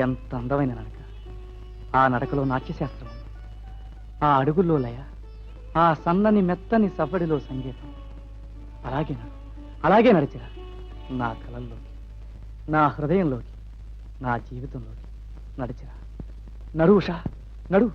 ఎంత అందమైన నడక! ఆ నడకలో నాట్యశాస్త్రం, ఆ అడుగుల్లో లయ, ఆ సన్నని మెత్తని సవ్వడిలో సంగీతం. అలాగే నడిచిరా నా కలల్లోకి, నా హృదయంలోకి, నా జీవితంలోకి నడిచిరా. నడు ఉషా, నడు.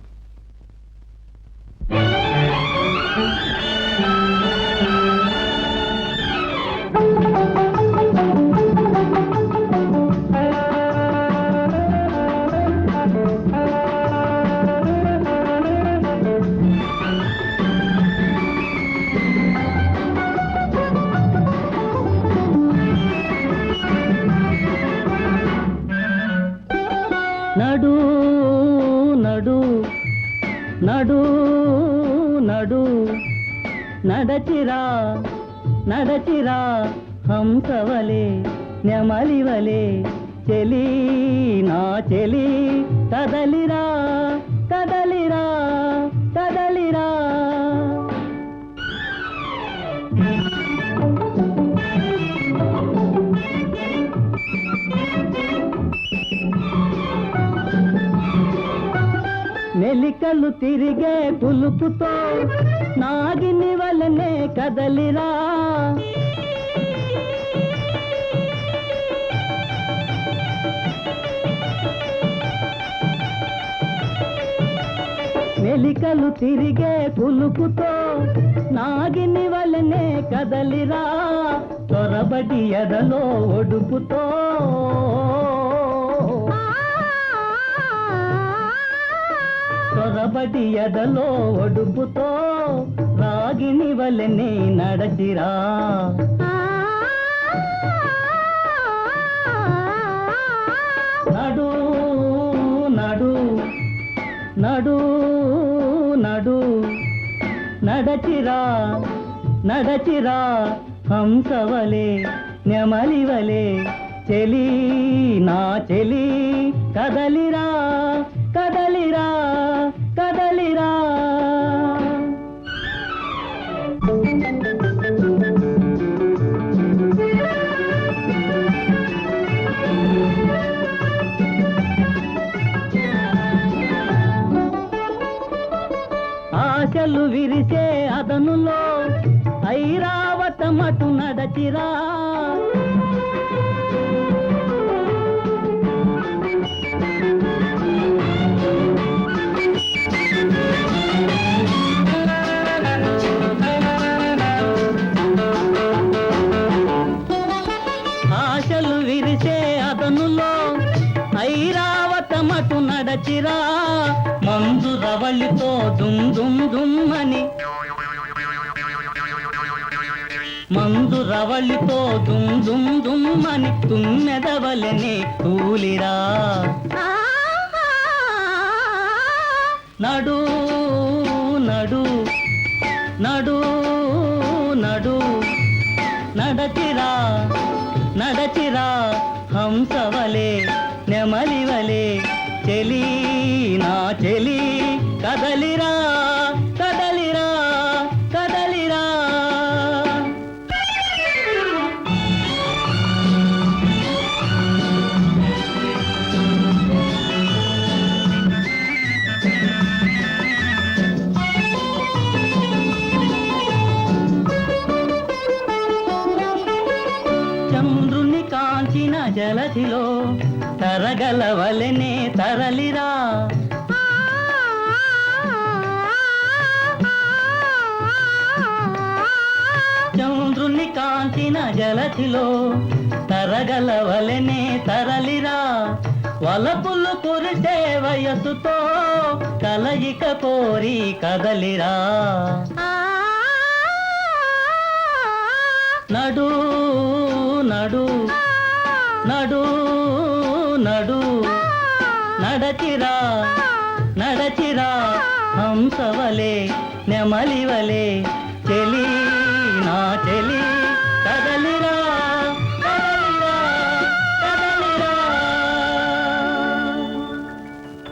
నడు నడు నడు నడు నడచిరా నడచిరా హంసవలే నెమలివలే చెలి నా చెలి కదలిరా కదలిరా కదలిరా. మెలికలు తిరిగే పులుపుతో నాగిని వలనే కదలిరా. మెలికలు తిరిగే పులుపుతో నాగిని వలనే కదలిరా. త్వరబడి ఎదలో ఒడుపుతో త్వరబడి ఎదలో ఒడుపుతో రాగిని వలెనే నడచిరా. నడు నడు నడు నడు నడచిరా నడచిరా హంసవలే నెమలివలే చెలి నా చెలి కదలిరా కదలిరా కదలిరా. ఆశలు విరిసే అదనులో ఐరావతమటు నడచిరా. ఆశలు విరిసే అదనులో ఐరావతమటు నడచిరా. మందు రవళితో దుమ్ దుమ్ దుమ్మని మందు రవళితో దుమ్ దుమ్ దుమ్మని తుమ్మెదవలనే తూలిరా. నడు నడు నడు నడు నడచిరా నడచిరా హంసవలే నెమలివలే చెలి నా చెలి కదలిరా కదలిరా కదలిరా. చంద్రుని కాంచిన జలధిలో తరగలవలెనే తరలిరా. చంద్రుని కాంచిన జలధిలో తరగలవలెనే తరలిరా. వలపులు కురిసే వయసుతో కలయిక కోరి కదలిరా. నడు నడు నడు నడు నడచిరా నడచిరా హంసవలే నెమలివలే